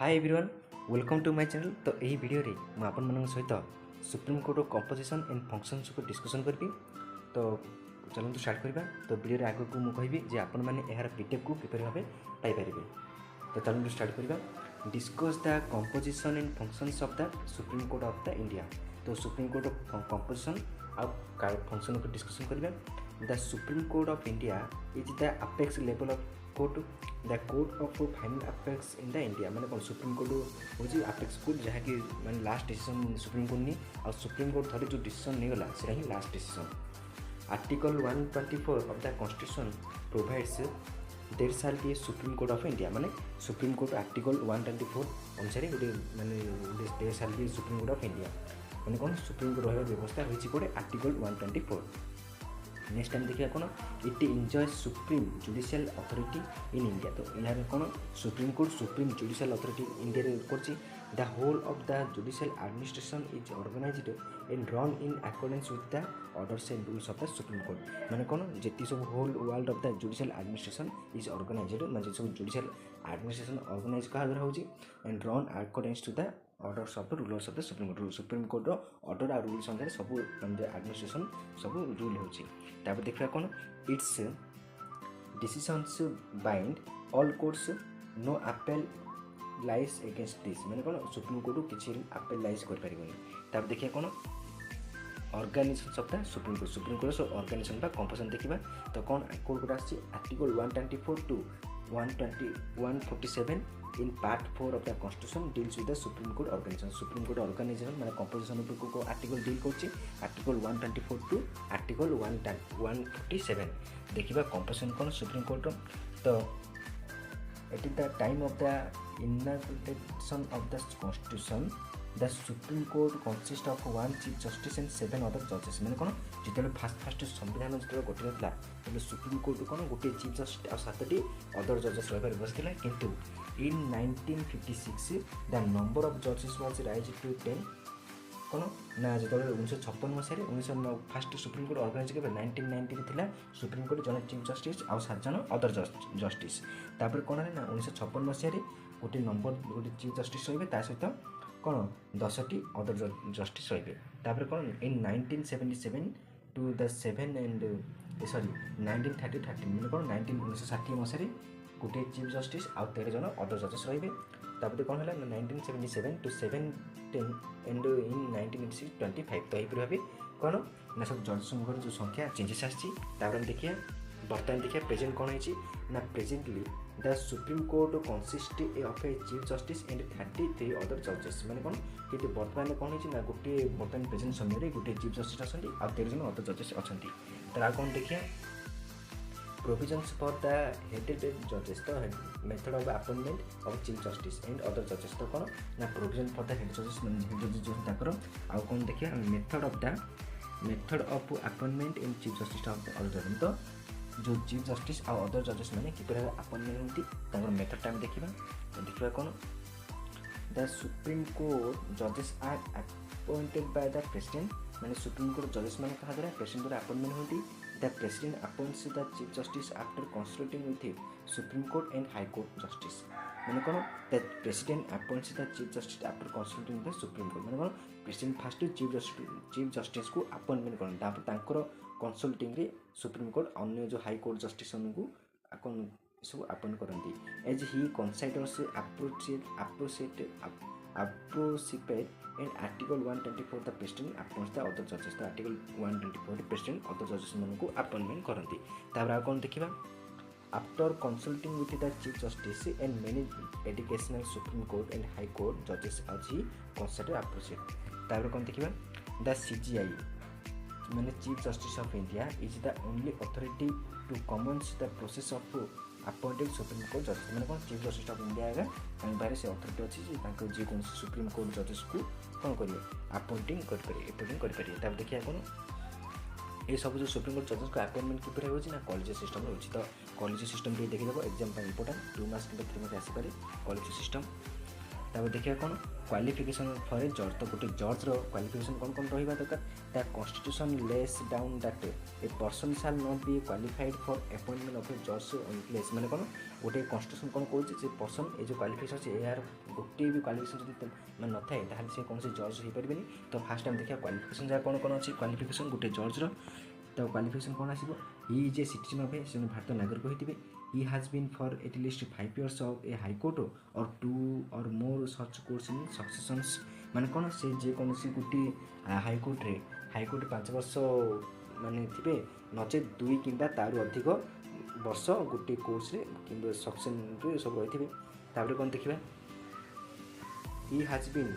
Hi everyone, welcome to my channel. तो यही video रे मैं आपण मन सहित supreme court composition and functions को डिस्कशन करबी। तो चलନ୍ତୁ स्टार्ट करबा। तो वीडियो रे आगो को मु कहबी जे आपण माने एहार बीटेक को किपर भाबे पाई परिबे। तो चलନ୍ତୁ स्टार्ट करबा। Discuss the composition and functions of the supreme court of the India. तो सुप्रीम कोर्ट कंपोजिशन और फंक्शन को डिस्कशन करबा। The supreme court of India is the apex level of court, the court of final apex in the India. मैंने कौन supreme court हूँ apex court जहाँकि मैंने last decision supreme court नहीं और सुप्रीम कोर्ट थोड़े जो डिसीजन नहीं गला से ही last decision. Article 124 of the constitution provides there shall be a supreme court of India. माने सुप्रीम कोर्ट आर्टिकल 124 अनुसार गोटे माने there shall be supreme court of India. मैंने कौन सुप्रीम कोर्ट रहा व्यवस्था होती गोटे आर्टिकल 124। नेक्स्ट टाइम देखिए कौन it enjoy supreme judicial authority in India. तो यहाँ कौन supreme court supreme judicial authority India कर the whole of the judicial administration is organised and run in accordance with the orders and rules of the supreme court. मैंने कौन जी सब whole world of the judicial administration is organised मैं सब judicial administration organise क्या होची and run accordance to the orders of the rulers of the supreme court order और rules अनुसार सब एडमिनिस्ट्रेशन सब रूल होची। तापर देखा कौन its decisions bind all courts no appeal lies against this. मैंने कौन सुप्रीम कोर्ट किसी अपेल लाइज कर पारिबनी। तापर देखिए कौन organisation of the supreme court organisation बा कंपोजिशन देखिबा। तो कौन कोड कोड आछि article 124 to 147 in part 4 of the constitution deals with the supreme court organisation. Supreme court organisation माने कंपोजिशन ऊपर को आर्टिकल डील करछि आर्टिकल 124 टू आर्टिकल 147। देखिबा कंपोजिशन कोन सुप्रीम कोर्ट। तो at the time of the inauguration of the constitution the supreme court consist of 1 chief justice and 7 other जजेस। मैंने कौन जिते फास्ट संविधान जो गठन होता है सुप्रीम कोर्ट कौन गोटे चीफ जस्टिस और 7टी अदर जजेस रही व्यवस्था है। किंतु इन 1956 द नंबर ऑफ जजेस वाज राइज टू 10 कौन ना जो 1956 मसीह 19 फास्ट सुप्रीम कोर्ट ऑर्गेनाइज के 1990 थिला सुप्रीम कोर्ट जन चीफ जस्टिस और 7 जन अदर जस्टिस। तापर कौन है ना 1956 मसीह गोटे नंबर गोटे चीफ जस्टिस रही सहित कौन 10टी अदर जस्टिस रही। तापर कौन इन 1977 टू द 7 एंड 1930 मैंने कौन 1960 मसीह गोटे चीफ जस्टिस और 13 जन अदर जजेस रही। तापर कौन है 1977 टू 7 एंड इन 1986 25। तो यही भाव कौन ना सब जजर जो संख्या चेंजेस आम देखिए। बर्तमान देखिए प्रेजेंट कौन है ना presently the supreme court consist of a chief justice and 33 other जजेस। मैंने कौन कि बर्तमान कौन है ना गोटे बर्तमान प्रेजेंट समय गोटे चीफ जस्टिस अच्छा और 13 जन अदर जजेस अच्छा। तो कौन देखिए प्रोविजन्स फॉर द हेडेड जजेस। तो method of appointment of chief justice and other जजेस। तो कौन ना प्रोविजन फॉर द हेड जजेस हेड जजेस जो ताकर आउ कौन देखिए method of appointment in chief justice of the other जजेस। तो जो चीफ जस्टिस और अदर जजेस मैंने किपर अपॉइंटमेंट होती मेथड टाइम देखा। तो देखा कौन द सुप्रीम कोर्ट जजेस are appointed by the president. मैंने सुप्रीम कोर्ट जजेस मैंने कहा द्वारा प्रेसिडेंट द्वारा अपॉइंटमेंट होती। The president appoints the chief justice after consulting with supreme court and high court justice. मैंने कौन the president appoints the chief justice after consulting with supreme court. मैंने कौन प्रेसिडेंट फास्ट चीफ जस्टिस को appointment करते consulting रे supreme court अन्य जो high court justice को सब अपॉइंट करती as he considers appropriate and article 124 the president appoints the other जजेस। तो आर्टिकल 124 प्रेसिडेंट अदर जजेस मन को अपॉइंटमेंट करती। तापर कौन देखा after consulting with the chief justice and many educational supreme court and high court जजेस आज ही कंसिडर appropriate। तापर कौन देखा द CGI मैंने chief justice of India is the only authority to commence the process of appointed supreme court जजेस। मैंने कौन chief justice of India है बाहर से अथॉरिटी अच्छी जी कौन सुप्रीम कोर्ट जजेस को कौन करेंगे अपॉइंटिंग करेंगे। तब देखिए कौन ये सब जो सुप्रीम कोर्ट जजेस को अपॉइंटमेंट किपर हो कॉलेज सिस्टम रही। तो कॉलेज सिस्टम भी देखिए एग्जाम इंपोर्टेंट 2 मास कि 3 मास आसपे कॉलेज सिस्टम। तब देखिए कौन क्वालिफिकेशन फॉर ए जज तो गोटे जज क्वालिफिकेशन कौन कौन रहा दरकार the constitution lays down that a person shall not be qualified for appointment of a जज अनलेस मैंने कौन गोटे कॉन्स्टिट्यूशन कौन कहूँ से पर्सन ये जो क्वालिफिकेशन अच्छे यार गोटे भी क्वालिफिकेशन जो मैं न थाए ताहले से कौन से जज हो पारे तो फास्ट टाइम देखिए क्वालिफिकेशन जहाँ कौन कौन अच्छी क्वालिफिकेशन गोटे जज्र तो क्वालिफिकेशन कौन आसो he is a citizen of a से भारत नागरिक होते he has been for at least 5 years of a high court or 2 or more such courts in successions माने कौन से जे कौन सी गोटे हाईकोर्ट 5 वर्ष माने थे नचे 2 किंबा तारु अधिक वर्ष गोटे कोर्स रे किंबा सक्सेशन रे सब रही थे कौन देखा he has been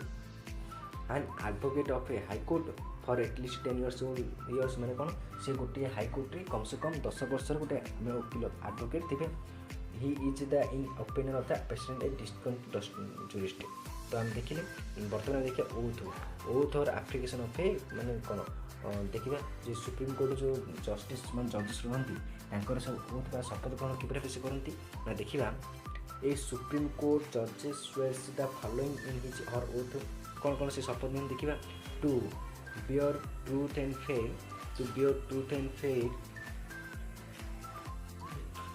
an advocate of a high court for at least 10 years माने कौन से गोटे हाईकोर्ट रे कम से कम 10 वर्ष गोटे वकील एडवोकेट थे he is the in opinion of the president A district jurist तो हम देखिले बर्तमान देखिए ओथ और एप्लिकेशन ऑफ ए माने कौन देखा जो सुप्रीम कोर्ट जो जस्टिस मान जजेस रही सब ओथ बा शपथ ग्रहण किपर से करती ना देखा ए सुप्रीम कोर्ट जजेस swears the following in his her oath कौन कौन से शपथ नहीं देखा to bear truth and fair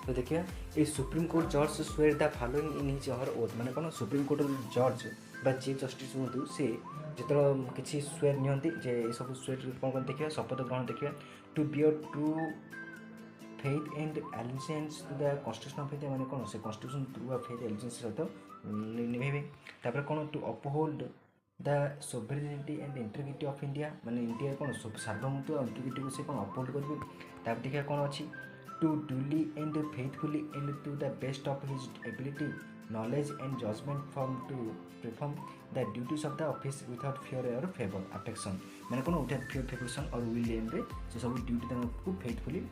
तो देखिए ये सुप्रीम कोर्ट जज swear the following in his her oath माने कौन सुप्रीम कोर्ट जज बा चीफ जस्टिस हूँ से जो किसी स्वेयर नियंती जे सब स्वेयर कौन कौन देखिए शपथ ग्रहण देखिए to bear true faith and allegiance to the constitution of India माने कौन से कॉन्स्टिट्यूशन ट्रू फेथ एलिजेंस सहित निभेबे तापर कौन to uphold the sovereignty and integrity of India माने इंडिया कौन सार्वभौमत्व और इंटीग्रिटी को से कौन अपहोल्ड करेंगे तापर देखिए कौन अच्छी to duly and faithfully and to the best of his ability knowledge and judgement form to perform the duties of the office without fear और फेवर अफेक्शन माने कौन विदाउट फियर फेवरेशन और विल एम रे से सब ड्यूटी को faithfully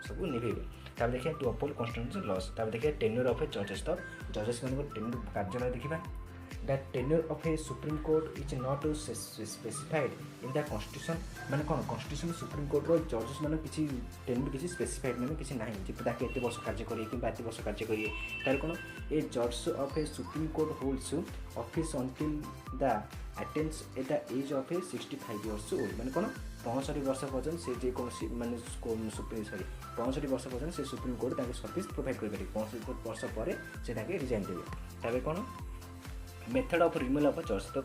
सब निभेबे तापर देखिए टू अपहोल्ड कॉन्स्टिट्यूशनल लॉस तापर देखिए टेन्योर ऑफ ए जजेस तो जजेस मान टेन्योर कार्यालय देखा that tenure of a supreme court is not specified in the constitution माने कौन constitution supreme court रो judges माने किसी tenure किसी specified माने किसी नहीं जे ताके एते वर्ष कार्य करिए कि एते वर्ष कार्य करिए तार कोन ए judge of a supreme court holds office until the attains at the age of a 65 years old माने कौन 65 वर्ष पर्यंत से जे कौन माने सुप्रीम 65 वर्ष पर्यंत से सुप्रीम कोर्ट ताके सर्विस प्रोवाइड कर पारे 65 वर्ष पर से ताके रिजाइन देबे ताबे कौन मेथड ऑफ रिमूवल ऑफ जज तो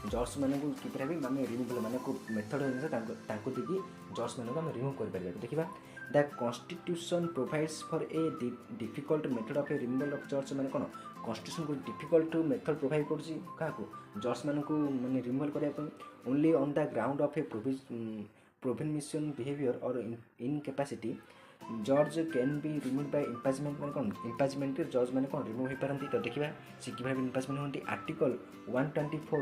जज मान को किपर भी आम रिमूवल मान को मेथड देखिए जज मान को आम रिमूव कर देखा the constitution provides for a difficult method of A removal of जज मान कौन कॉन्स्टिट्यूशन को डिफिकल्ट मेथड प्रोवाइड कर जज मान को माने रिमूवल करने only on the ground of a proven behaviour और इनकैपेसिटी जज can be remove by impeachment मैंने कौन इम्पैचमेंट जज मैंने कौन रिमूव हो पारती तो देखा सी कि इम्पैचमेंट होती आर्टिकल 124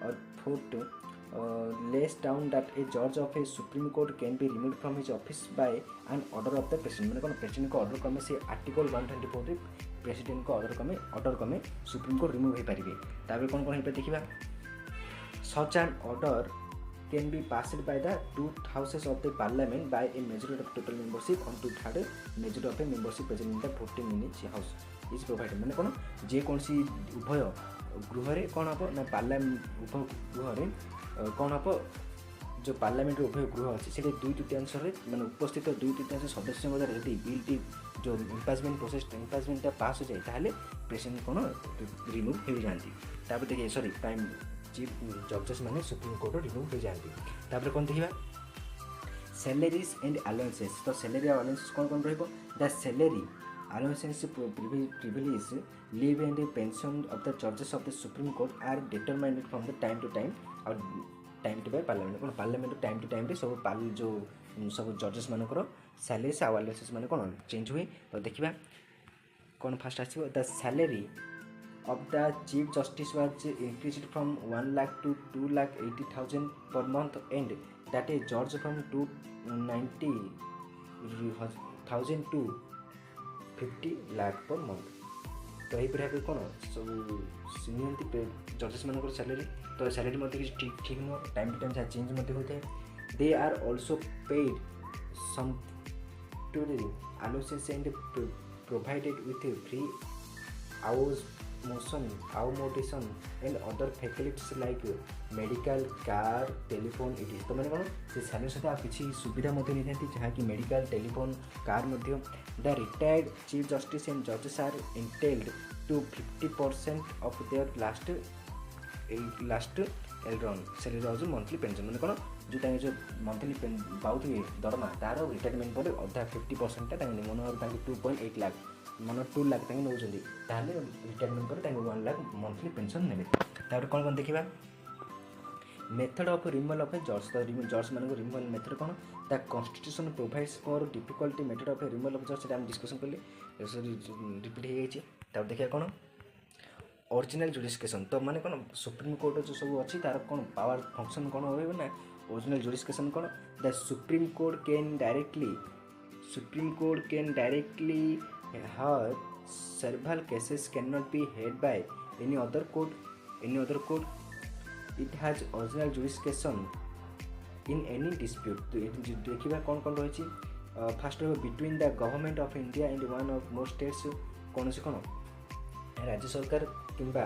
और 4 लेस डाउन दैट ए जज of a supreme court can be remove from his office by an order of the president मैंने कौन प्रेसिडेंट को ऑर्डर क्रमे से आर्टिकल 124 प्रेसिडेंट को ऑर्डर क्रमे सुप्रीम कोर्ट रिमूव हो पारे तापर कौन कौन देखा such an order can be passed by the two houses of the parliament by a majority of total membership on two third majority of a membership present in the voting in each house is provided माने कौन जे कौन सी उभय गृह रे कौन हम ना parliament उभय गृह रे कौन हम जो पार्लियामेंट उभय गृह अच्छे से 2/3 माने उपस्थित 2/3 सदस्य यदि बिल टी जो इम्पैचमेंट प्रोसेस इम्पैचमेंट पास हो जाए ताहले प्रेसिडेंट कौन रिमूव हो जाती तापर देखिए सॉरी प्राइम चीफ जजेस माने सुप्रीम कोर्ट रिमूव हो जाती तापर कौन देखा सैलरीज एंड अलाउंसेस तो सैलरी अलाउंसेस कौन कौन रहिबो the salary allowances privilege leave and pension of the जजेस of the supreme court are determined from the time to time or time to by parliament कौन पार्लियामेंट टाइम टू टाइम सब जो सब जजेस मानकर सैलरीज अलाउंसेस माने कौन change हुए तो देखा कौन फास्ट आसो the salary of the chief justice was increased from 1 lakh to 2,80,000 per month and that a judge from 290,000 to 50 lakh per month तो यही भाव कौन सब नियंती जजेस मान सैलरी तो सैलरी ठीक ठीक नुह टाइम टू टाइम जहाँ चेंज होता है they are also paid some allowances and provided with free hours motion, accommodation and other facilities like medical, car, telephone it is। तो मैंने कौन से सैलरी सहित आप किसी सुविधा मध्य नहीं जहाँकि मेडिकल, टेलीफोन, कार मध्य। The retired chief justice and जजेस are entitled to 50% of their last एलरन सैलरी आज मंथली पेंशन मैंने कौन जो जो मंथली पाऊे दरमा तार रिटायरमेंट पर अधा 50% मन 2.8 लाख मन 2 लाख नौ रिटायरमेंट पर 1 लाख मंथली पेंशन ने। कौन कौन देखा method of removal of a जज। तो जज मान रिमूवल मेथड कौन the constitution provides for difficulty method of removal of जज आम डिस्कसन कले रिपीट हो जाए। देखिए कौन ओरिजिनल जुडिफिकेशन तो माने कौन सुप्रीम कोर्ट जो सब अच्छी तार कौन पावर फंक्शन कौन हो ना ओरिजिनल जुडिफिकेशन कौन the supreme court can directly her several cases cannot be heard by any other court it has original jurisdiction in any dispute। तो देखिए कौन कौन रही fast between the government of India and one of more states कौन से कौन राज्य सरकार किंबा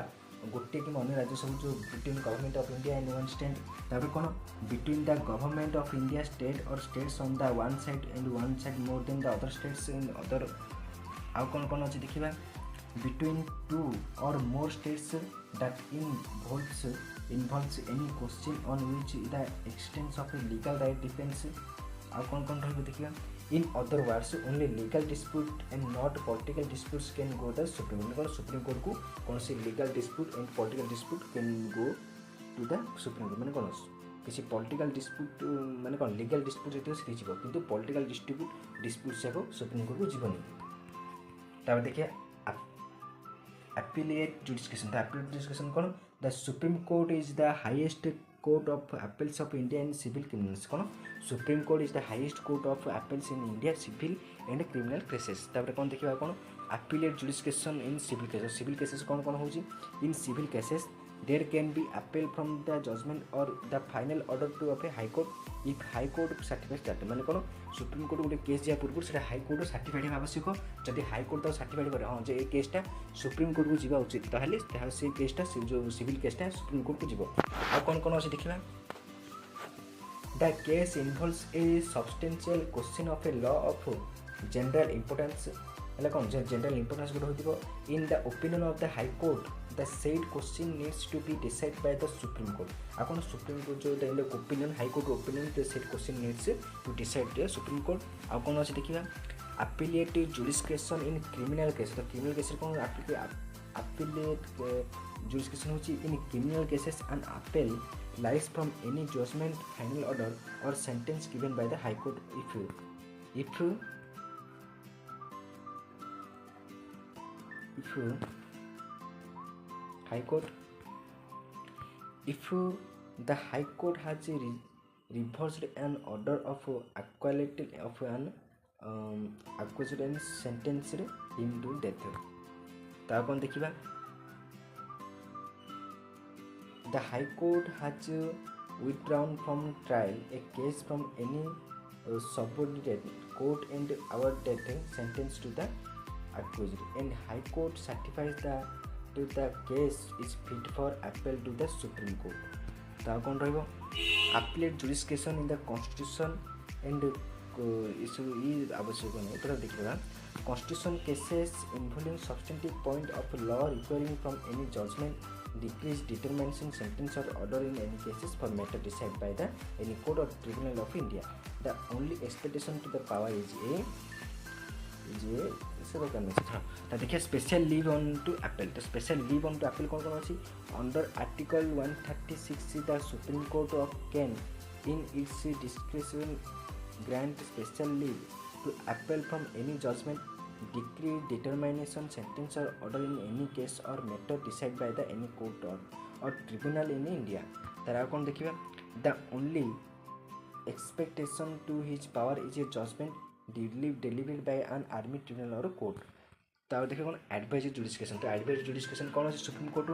गोटे कि अन्य राज्य सब जो between government of India and one state तापर कौन between the government of India state or states on the one side and one side more than the other states in other आउ कौन कौन अच्छे देखा between two or more states that involves any question on which the existence of a legal right depends. आउ कौन कौन रही देखिए in other words only legal dispute and not political disputes can go the supreme court. Supreme court को कौन से legal dispute and political dispute can go to the supreme court मैंने कौन किसी पॉलिटिकल डिस्प्यूट मैंने कौन लीगल डिस्प्यूट जो से जीव किंतु पॉलिटिकल डिस्प्यूट से सुप्रीम कोर्ट को जीवनी। तापर देखिए appellate jurisdiction। The appellate jurisdiction कौन the supreme court is the highest court of appeals of India in civil criminals. कौन supreme court is the highest court of appeals in India civil and criminal cases. तापर कौन देखिए कौन appellate jurisdiction in civil cases। Civil cases कौन कौन होची in civil cases there can be appeal from the judgment or the final order to of a high court if high court certified that मैंने कौन supreme court गोटे case जा पूर्व से high court certified आवश्यक जब हाई कोर्ट तो certified करे हाँ जो ये केसटा सुप्रीम कोर्ट को जावा उचित ताहले से केसटा जो सिविल केसटा सुप्रीम कोर्ट को जीव। आ कौन कौन अच्छे देखा the case involves a substantial question of a law of general importance है कौन जनरल इंपोर्टेंस गोटे हो in the opinion of the high court the said question needs to be decide by the supreme court. आ कौन supreme court जो opinion high court opinion the said question needs to decide the supreme court. आ कौन अच्छे देखिए appellate jurisdiction in criminal case। तो criminal case कौन appellate jurisdiction होची in criminal cases and appeal lies from any judgment final order or sentence given by the high court if the high court has reversed an order of acquittal of an accused and sentenced him to death। ता कौन देखिबा the high court has withdrawn from trial a case from any subordinate court and awarded death sentence to the accused and high court certifies that the case is fit for appeal to the supreme court। ता कौन रहिबो appellate jurisdiction in the constitution and issue ये आवश्यक नहीं तो देखिए constitution cases involving substantive point of law requiring from any judgment decrees determination sentence or order in any cases for matter decided by the any court or tribunal of India। The only expectation to the power is a देखिए special leave on to appeal. तो special leave on to appeal कौन कौन अच्छी under article 136 the supreme court of can in its description grant special leave to appeal from any judgment decree determination sentence or order in any case or matter decide by the any court or tribunal in India. तार कौन देखिए the only expectation to his power is a judgment delivered by an army tribunal or court। तार देखिए कौन advisory जुडिफिकेशन। तो advisory जुडिफिकेशन कौन है supreme court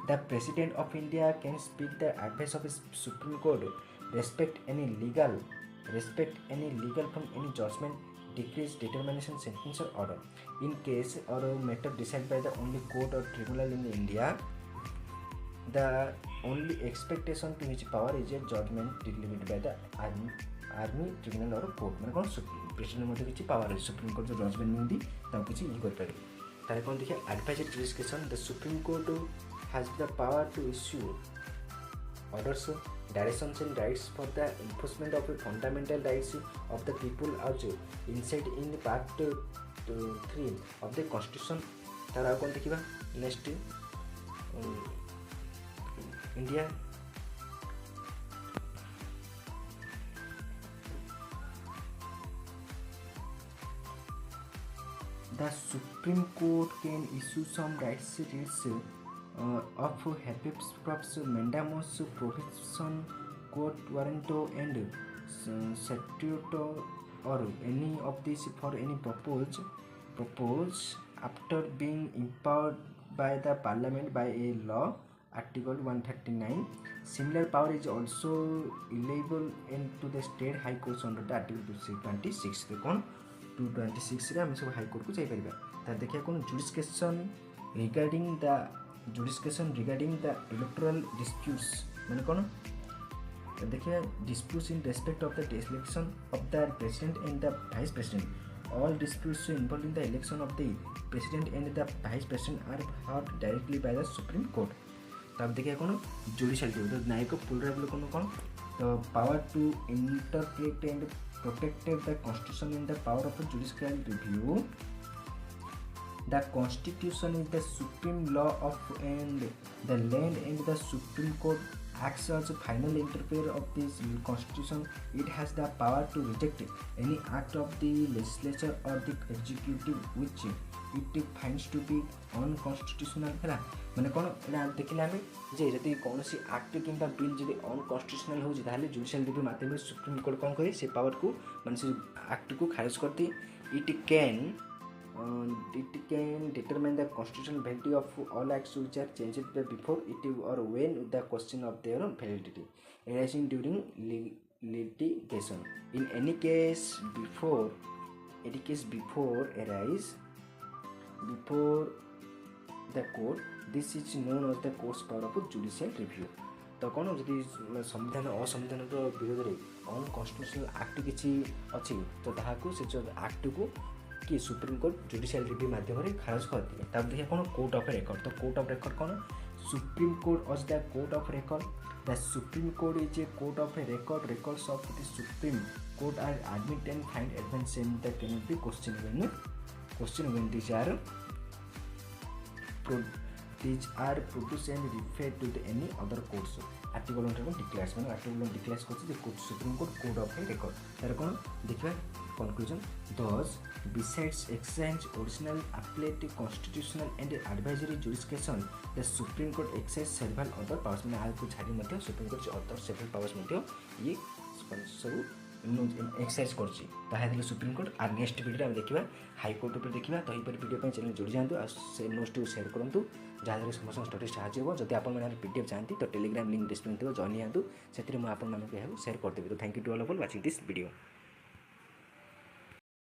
the president of India can speak the advice of supreme court respect any legal from any judgment decrees, determination, sentence or order. In case or a matter decided by the only court or tribunal in India, the only expectation to which power is a judgment delivered by the army tribunal or court. মানে কোন প্রেসিডেন্টের মধ্যে কিছু পাওয়ার আছে, supreme court যে judgement নিয়ে তাও কিছু ই করে পারে। তাহলে কোন দেখি advisory jurisdiction, the supreme court has the power to issue orders, directions and rights for the enforcement of the fundamental rights of the people as inside in part 3 of the constitution. তার আর কোন দেখিবা next India. The Supreme Court can issue some rights of habeas corpus, mandamus, prohibition, court warrant and certiorari or any of these for any purpose after being empowered by the Parliament by a law, Article 139. Similar power is also available into the state high courts under the Article 226. देखो 226 रे हम सब high court को जाई परिबा। त देखिया कोन जुडिस्केशन regarding the electoral disputes माने कोन देखिए disputes in respect of the election of the president and the vice president. All disputes involving the election of the president and the vice president are heard directly by the Supreme Court. तब देखिए कोन judicial तो न्यायिक पुनरावलोकन कोन कोन the power to interpret and protect the constitution in the power of a judicial review. The constitution is the supreme law of and the land, and the Supreme Court acts as a final interpreter of this constitution. It has the power to reject any act of the legislature or the executive which it finds to be unconstitutional. है माने कौन एटा देखिले आमे जे जति कोनोसी act किंबा bill जदि अनकन्स्टिट्यूशनल हो ताले जुडिशियल रिव्यू माध्यम सुप्रीम कोर्ट कोन करे से पावर को माने से एक्ट को खारिज करती। it can determine the constitutional validity of all acts which are changed before it or when the question of their validity arising during litigation. In any case before the court, this is known as the court's power of judicial review. तो कौन जदि संविधान असंविधान विरोध में अनकन्स्टिट्यूशनल act किसी अच्छी तो ताकू से जो एक्ट को कि सुप्रीम कोर्ट जुडिशियल रिव्यू माध्यम खारिज कर दिए। तब देखिए कौन कोर्ट ऑफ रेकॉर्ड, तो कोर्ट ऑफ रेकॉर्ड कौन supreme court as the court of record. The Supreme Court is a court of record. Records of the Supreme Court are admitted and find advance and that cannot be questioned when these are produced and referred to any other courts. Article 1 declares माने Article 1 declares करछि जे Supreme Court code of record तार कोन देखिबा conclusion. Thus besides exercise original, appellate, constitutional and advisory jurisdiction, the Supreme Court exercise several other powers माने आज को छाडी मते Supreme Court other several powers मते ये सब एक्सरसाइज करछि। ताहा देले सुप्रीम कोर्ट आर नेक्स्ट वीडियो हम देखिबा हाई कोर्ट ऊपर देखिबा। तो एपर वीडियो पे चैनल जोड़ी जांतु आ से नोट्स टू शेयर करंतु जहाँ समस्त स्टडी साहाଯ୍य हो। जदि आपण माने पीडीएफ चाहती तो टेलीग्राम लिंक डिस्क्रिप्शन थी जॉइन आंतु से मैं आपण मानक शेयर करदेवी। तो thank you to all for watching this video.